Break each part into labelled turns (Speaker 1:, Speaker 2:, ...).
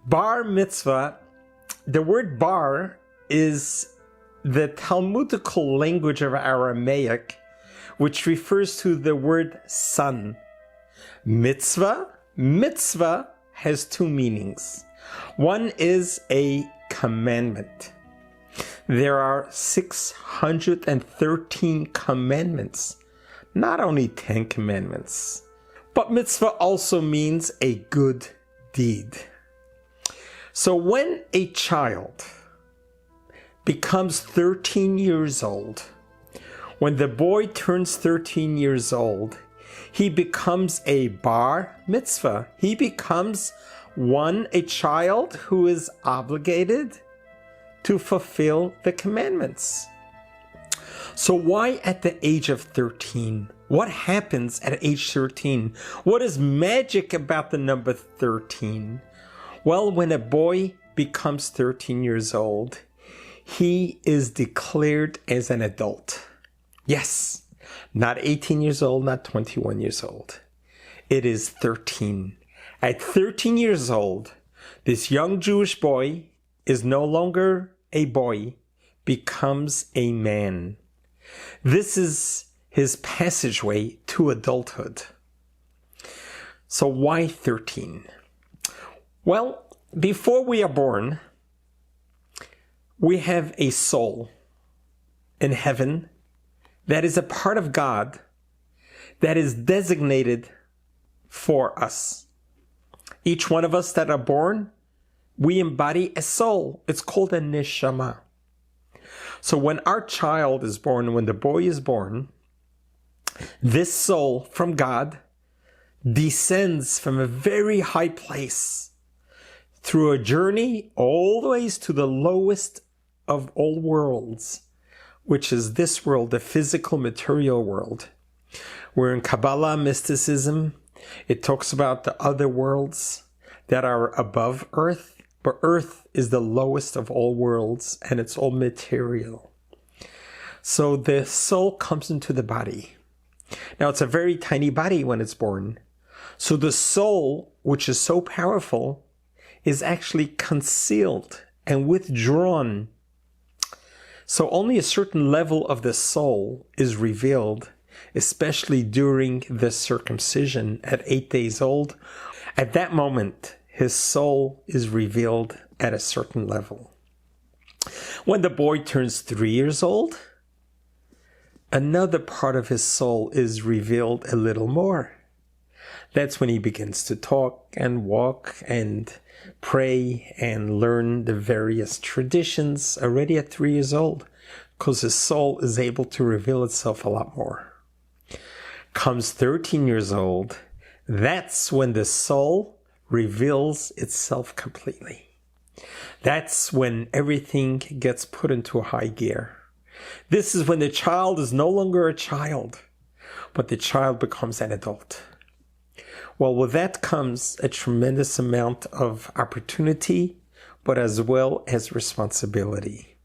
Speaker 1: Bar Mitzvah, the word bar is the Talmudical language of Aramaic, which refers to the word son. Mitzvah has two meanings. One is a commandment. There are 613 commandments, not only 10 commandments. But mitzvah also means a good deed. So when a child becomes 13 years old, when the boy turns 13 years old, he becomes a bar mitzvah. He becomes a child who is obligated to fulfill the commandments. So why at the age of 13? What happens at age 13? What is magic about the number 13? Well, when a boy becomes 13 years old, he is declared as an adult. Yes, not 18 years old, not 21 years old. It is 13. At 13 years old, this young Jewish boy is no longer a boy, becomes a man. This is his passageway to adulthood. So why 13? Well, before we are born, we have a soul in heaven that is a part of God that is designated for us. Each one of us that are born, we embody a soul. It's called a neshama. So when our child is born, when the boy is born, this soul from God descends from a very high place through a journey all the way to the lowest of all worlds, which is this world, the physical material world. Where in Kabbalah mysticism, it talks about the other worlds that are above Earth, but Earth is the lowest of all worlds, and it's all material. So the soul comes into the body. Now it's a very tiny body when it's born. So the soul, which is so powerful, is actually concealed and withdrawn. So only a certain level of the soul is revealed, especially during the circumcision at 8 days old. At that moment, his soul is revealed at a certain level. When the boy turns 3 years old, another part of his soul is revealed a little more. That's when he begins to talk and walk and pray and learn the various traditions already at 3 years old, because his soul is able to reveal itself a lot more. Comes 13 years old, that's when the soul reveals itself completely. That's when everything gets put into a high gear. This is when the child is no longer a child, but the child becomes an adult. Well, with that comes a tremendous amount of opportunity, but as well as responsibility.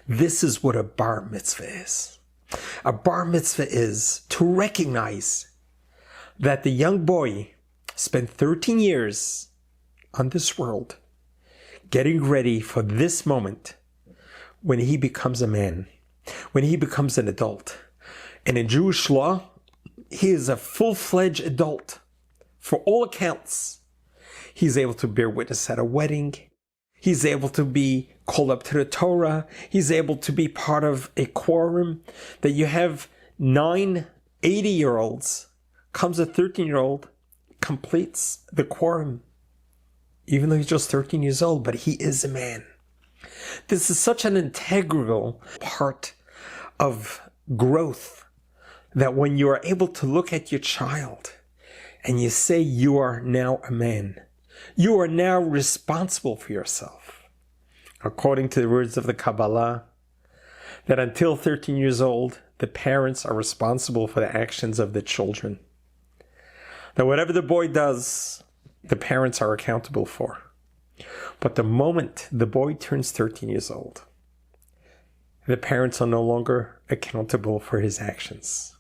Speaker 1: This is what a bar mitzvah is. A bar mitzvah is to recognize that the young boy spent 13 years on this world getting ready for this moment when he becomes a man, when he becomes an adult. And in Jewish law, he is a full-fledged adult. For all accounts, he's able to bear witness at a wedding. He's able to be called up to the Torah. He's able to be part of a quorum. That you have 9 80-year-olds, comes a 13-year-old, completes the quorum. Even though he's just 13 years old, but he is a man. This is such an integral part of growth, that when you are able to look at your child and you say you are now a man, you are now responsible for yourself. According to the words of the Kabbalah, that until 13 years old, the parents are responsible for the actions of the children. That whatever the boy does, the parents are accountable for. But the moment the boy turns 13 years old, the parents are no longer accountable for his actions.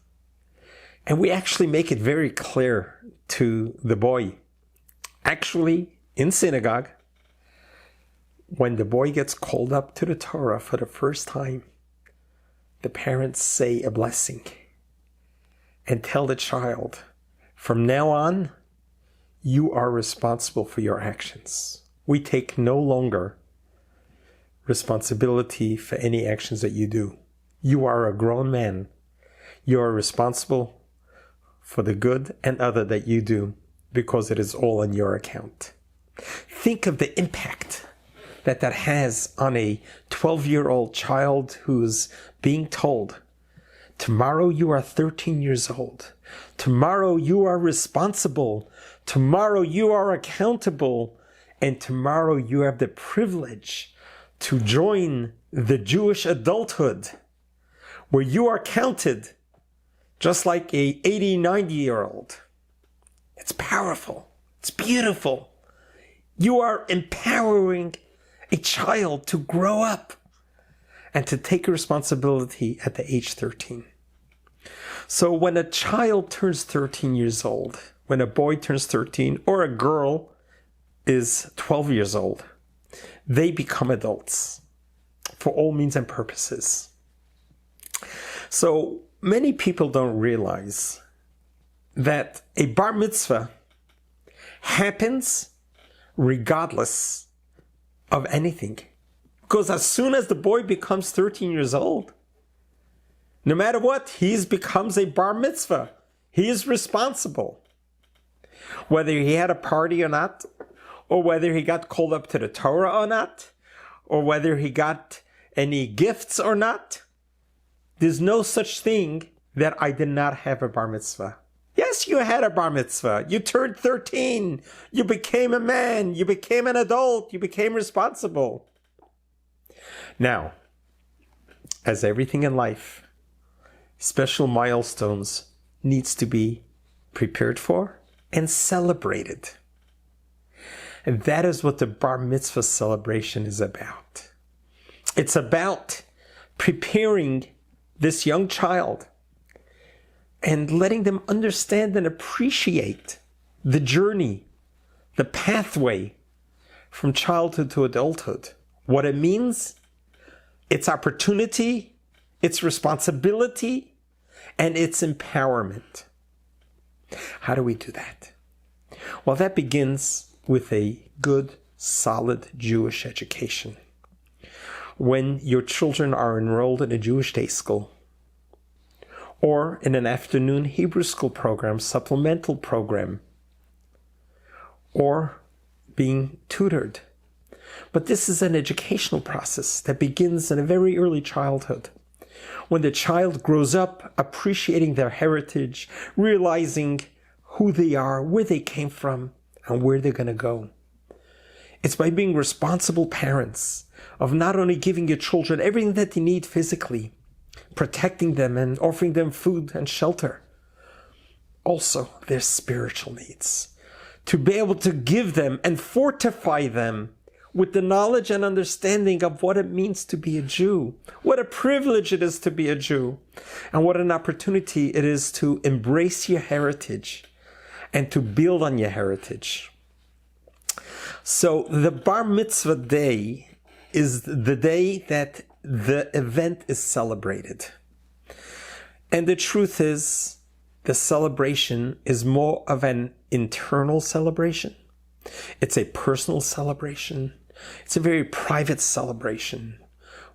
Speaker 1: And we actually make it very clear to the boy. Actually, in synagogue, when the boy gets called up to the Torah for the first time, the parents say a blessing and tell the child, from now on, you are responsible for your actions. We take no longer responsibility for any actions that you do. You are a grown man. You are responsible for the good and other that you do because it is all on your account. Think of the impact that has on a 12-year-old child who's being told, tomorrow you are 13 years old. Tomorrow you are responsible. Tomorrow you are accountable. And tomorrow you have the privilege to join the Jewish adulthood, where you are counted just like a 80, 90-year-old. It's powerful. It's beautiful. You are empowering a child to grow up and to take responsibility at the age 13. So when a child turns 13 years old, when a boy turns 13, or a girl is 12 years old, they become adults for all means and purposes. So many people don't realize that a bar mitzvah happens regardless of anything. Because as soon as the boy becomes 13 years old, no matter what, he becomes a bar mitzvah. He is responsible. Whether he had a party or not, or whether he got called up to the Torah or not, or whether he got any gifts or not, there's no such thing that I did not have a bar mitzvah. Yes, you had a bar mitzvah. You turned 13. You became a man. You became an adult. You became responsible. Now, as everything in life, special milestones needs to be prepared for and celebrated. And that is what the bar mitzvah celebration is about. It's about preparing this young child and letting them understand and appreciate the journey, the pathway from childhood to adulthood. What it means, its opportunity, its responsibility, and its empowerment. How do we do that? Well, that begins with a good, solid Jewish education. When your children are enrolled in a Jewish day school, or in an afternoon Hebrew school program, supplemental program, or being tutored. But this is an educational process that begins in a very early childhood, when the child grows up appreciating their heritage, realizing who they are, where they came from, and where they're going to go. It's by being responsible parents of not only giving your children everything that they need physically, protecting them and offering them food and shelter, also their spiritual needs, to be able to give them and fortify them with the knowledge and understanding of what it means to be a Jew, what a privilege it is to be a Jew, and what an opportunity it is to embrace your heritage and to build on your heritage. So the bar mitzvah day is the day that the event is celebrated. And the truth is, the celebration is more of an internal celebration. It's a personal celebration. It's a very private celebration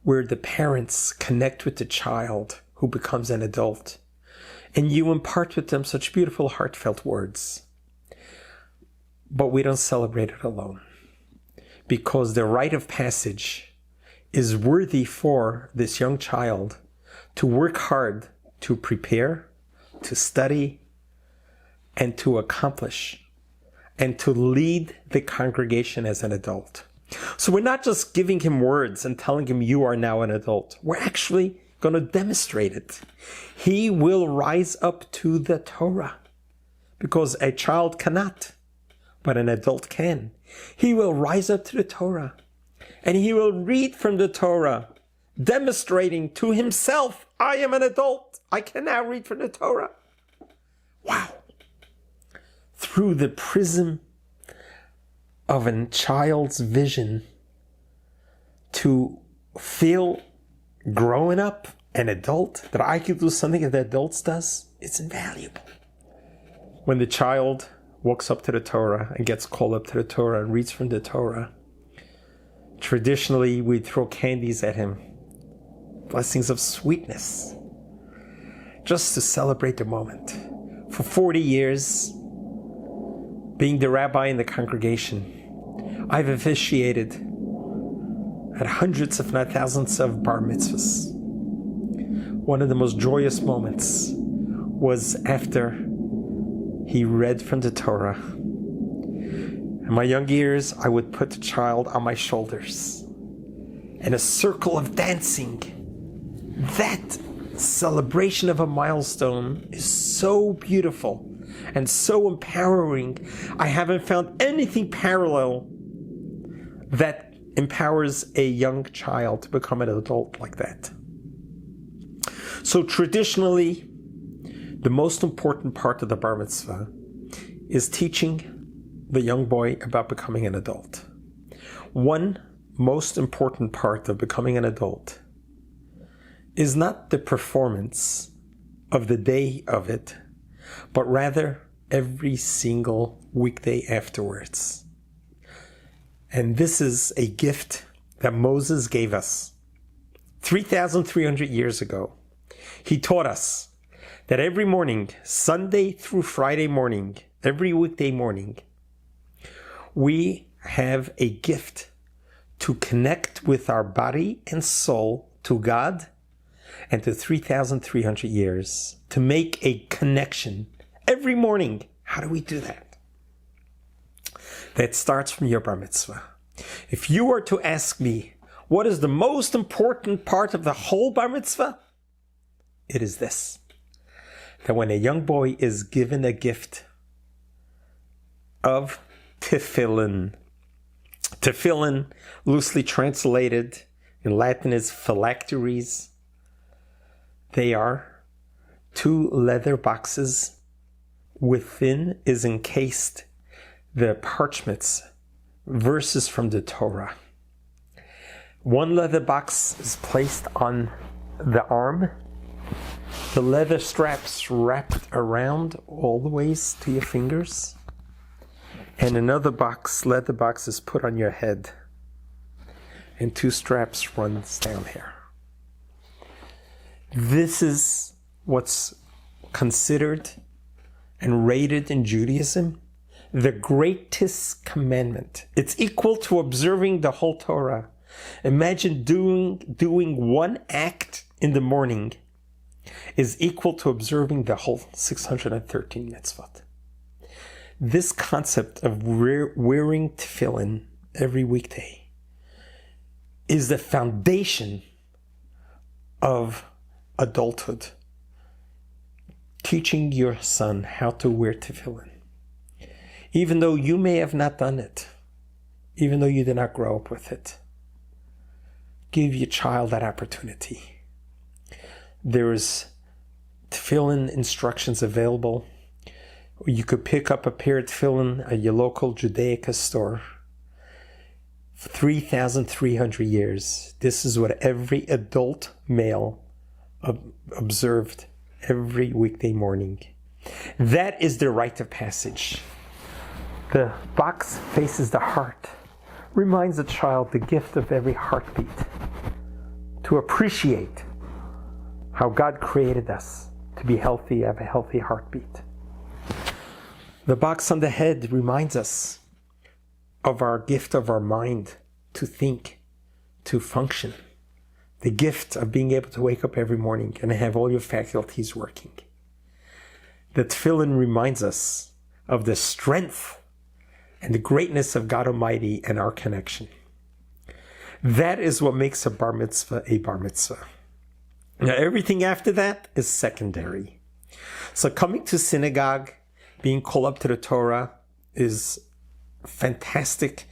Speaker 1: where the parents connect with the child who becomes an adult, and you impart with them such beautiful, heartfelt words. But we don't celebrate it alone, because the rite of passage is worthy for this young child to work hard to prepare, to study, and to accomplish, and to lead the congregation as an adult. So we're not just giving him words and telling him you are now an adult. We're actually going to demonstrate it. He will rise up to the Torah, because a child cannot, but an adult can. He will rise up to the Torah, and he will read from the Torah, demonstrating to himself, I am an adult. I can now read from the Torah. Wow. Through the prism of a child's vision to feel growing up, an adult, that I could do something that the adults does, it's invaluable. When the child walks up to the Torah and gets called up to the Torah and reads from the Torah, traditionally we'd throw candies at him, blessings of sweetness, just to celebrate the moment. For 40 years, being the rabbi in the congregation, I've officiated at hundreds, if not thousands, of bar mitzvahs. One of the most joyous moments was after he read from the Torah. In my young years, I would put the child on my shoulders in a circle of dancing. That celebration of a milestone is so beautiful and so empowering. I haven't found anything parallel that empowers a young child to become an adult like that. So traditionally, the most important part of the bar mitzvah is teaching the young boy about becoming an adult. One most important part of becoming an adult is not the performance of the day of it, but rather every single weekday afterwards. And this is a gift that Moses gave us 3,300 years ago. He taught us that every morning, Sunday through Friday morning, every weekday morning, we have a gift to connect with our body and soul to God and to 3,300 years, to make a connection every morning. How do we do that? That starts from your bar mitzvah. If you were to ask me, what is the most important part of the whole bar mitzvah? It is this: that when a young boy is given a gift of tefillin, tefillin, loosely translated in Latin, is phylacteries. They are 2 leather boxes. Within is encased the parchments, verses from the Torah. One leather box is placed on the arm, the leather straps wrapped around all the ways to your fingers, and another leather box is put on your head, and 2 straps runs down here. This is what's considered and rated in Judaism the greatest commandment. It's equal to observing the whole Torah. Imagine doing one act in the morning is equal to observing the whole 613 mitzvot. This concept of wearing tefillin every weekday is the foundation of adulthood. Teaching your son how to wear tefillin. Even though you may have not done it, even though you did not grow up with it, give your child that opportunity. There's tefillin instructions available. You could pick up a pair of tefillin at your local Judaica store. 3,300 years. This is what every adult male observed every weekday morning. That is the rite of passage. The box faces the heart, reminds the child the gift of every heartbeat, to appreciate how God created us to be healthy, have a healthy heartbeat. The box on the head reminds us of our gift of our mind to think, to function. The gift of being able to wake up every morning and have all your faculties working. The tefillin reminds us of the strength and the greatness of God Almighty and our connection. That is what makes a bar mitzvah a bar mitzvah. Now, everything after that is secondary. So coming to synagogue, being called up to the Torah is fantastic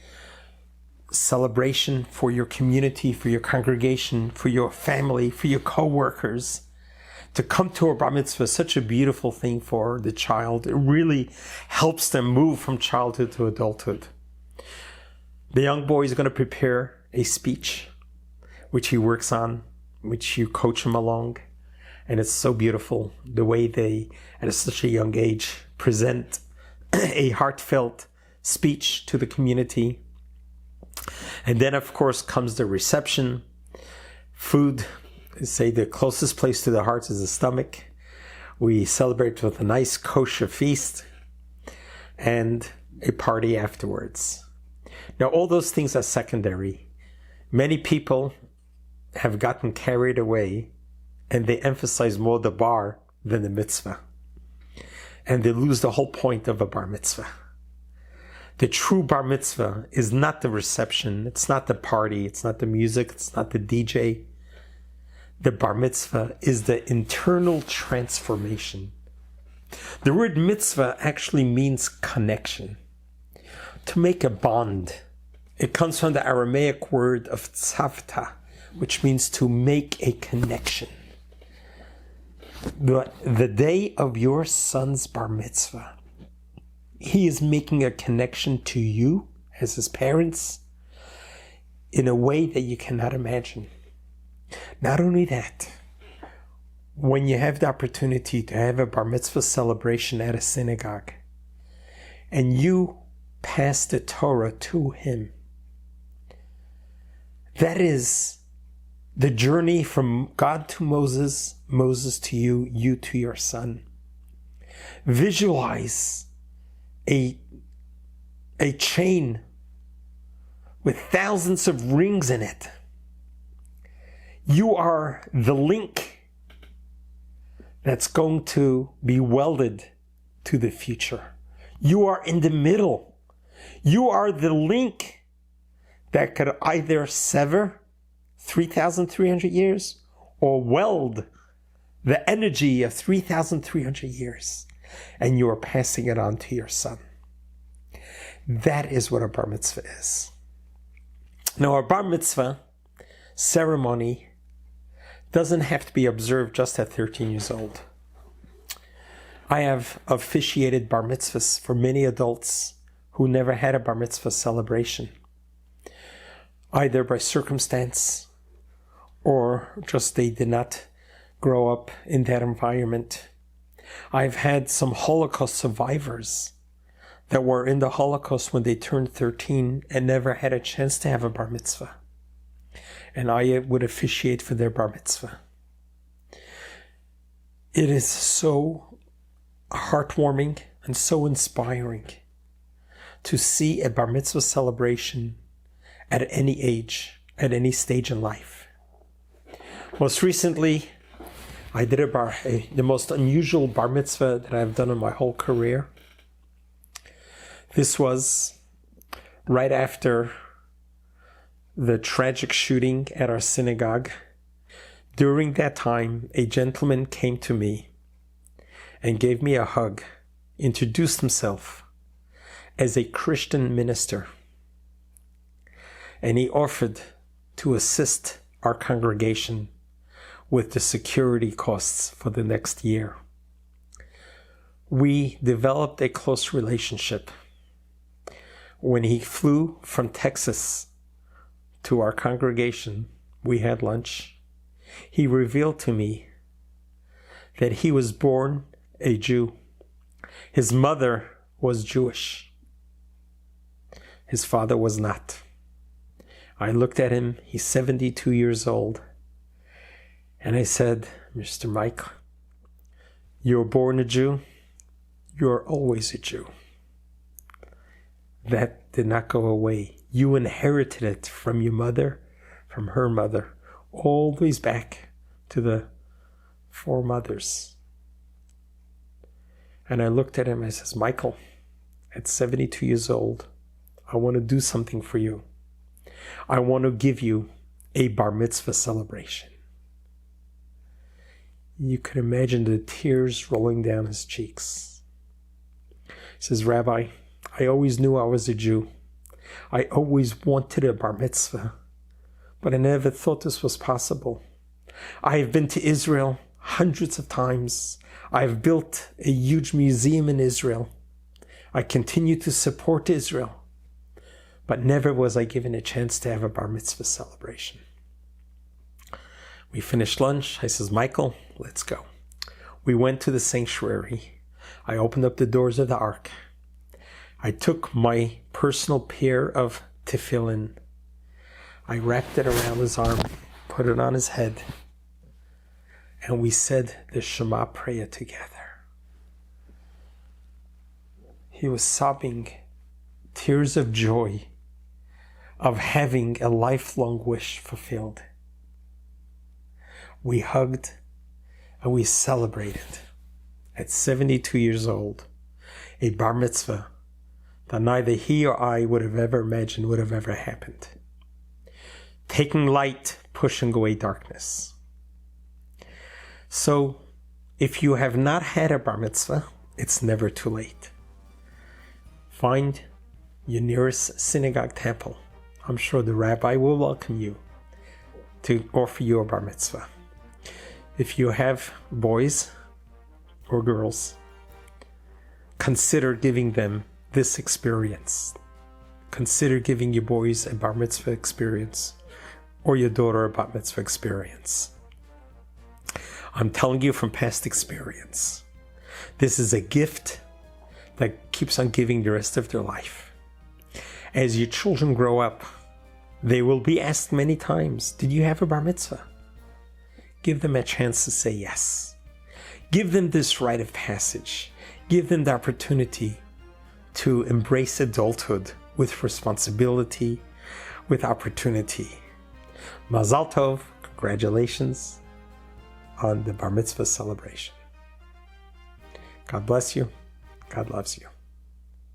Speaker 1: celebration for your community, for your congregation, for your family, for your co-workers. To come to a bar mitzvah is such a beautiful thing for the child. It really helps them move from childhood to adulthood. The young boy is going to prepare a speech, which he works on, which you coach him along. And it's so beautiful the way they, at such a young age, present a heartfelt speech to the community. And then, of course, comes the reception. Food, say the closest place to the heart is the stomach. We celebrate with a nice kosher feast and a party afterwards. Now, all those things are secondary. Many people have gotten carried away and they emphasize more the bar than the mitzvah. And they lose the whole point of a bar mitzvah. The true bar mitzvah is not the reception, it's not the party, it's not the music, it's not the DJ. The bar mitzvah is the internal transformation. The word mitzvah actually means connection, to make a bond. It comes from the Aramaic word of tzavta, which means to make a connection. The day of your son's bar mitzvah, he is making a connection to you as his parents in a way that you cannot imagine. Not only that, when you have the opportunity to have a bar mitzvah celebration at a synagogue and you pass the Torah to him, that is the journey from God to Moses, Moses to you, you to your son. Visualize a chain with thousands of rings in it. You are the link that's going to be welded to the future. You are in the middle. You are the link that could either sever 3,300 years or weld the energy of 3,300 years. And you are passing it on to your son. That is what a bar mitzvah is. Now, a bar mitzvah ceremony doesn't have to be observed just at 13 years old. I have officiated bar mitzvahs for many adults who never had a bar mitzvah celebration, either by circumstance or just they did not grow up in that environment. I've had some Holocaust survivors that were in the Holocaust when they turned 13 and never had a chance to have a bar mitzvah. And I would officiate for their bar mitzvah. It is so heartwarming and so inspiring to see a bar mitzvah celebration at any age, at any stage in life. Most recently, I did the most unusual bar mitzvah that I've done in my whole career. This was right after the tragic shooting at our synagogue. During that time, a gentleman came to me and gave me a hug, introduced himself as a Christian minister, and he offered to assist our congregation with the security costs for the next year. We developed a close relationship. When he flew from Texas to our congregation, we had lunch. He revealed to me that he was born a Jew. His mother was Jewish. His father was not. I looked at him, he's 72 years old, and I said, Mr. Mike, you're born a Jew, you're always a Jew. That did not go away. You inherited it from your mother, from her mother, always back to the foremothers. And I looked at him, I says, Michael, at 72 years old, I want to do something for you. I want to give you a bar mitzvah celebration. You could imagine the tears rolling down his cheeks. He says, Rabbi, I always knew I was a Jew. I always wanted a bar mitzvah, but I never thought this was possible. I have been to Israel hundreds of times. I've built a huge museum in Israel. I continue to support Israel. but never was I given a chance to have a bar mitzvah celebration. We finished lunch. I says, Michael, let's go. We went to the sanctuary. I opened up the doors of the ark. I took my personal pair of tefillin. I wrapped it around his arm, put it on his head, and we said the Shema prayer together. He was sobbing tears of joy of having a lifelong wish fulfilled. We hugged and we celebrated at 72 years old a bar mitzvah that neither he or I would have ever imagined would have ever happened. Taking light, pushing away darkness. So, if you have not had a bar mitzvah, it's never too late. Find your nearest synagogue temple. I'm sure the rabbi will welcome you to offer you a bar mitzvah. If you have boys or girls, consider giving them this experience. Consider giving your boys a bar mitzvah experience or your daughter a bar mitzvah experience. I'm telling you from past experience, this is a gift that keeps on giving the rest of their life. As your children grow up, they will be asked many times, did you have a bar mitzvah? Give them a chance to say yes. Give them this rite of passage. Give them the opportunity to embrace adulthood with responsibility, with opportunity. Mazal tov, congratulations on the bar mitzvah celebration. God bless you. God loves you.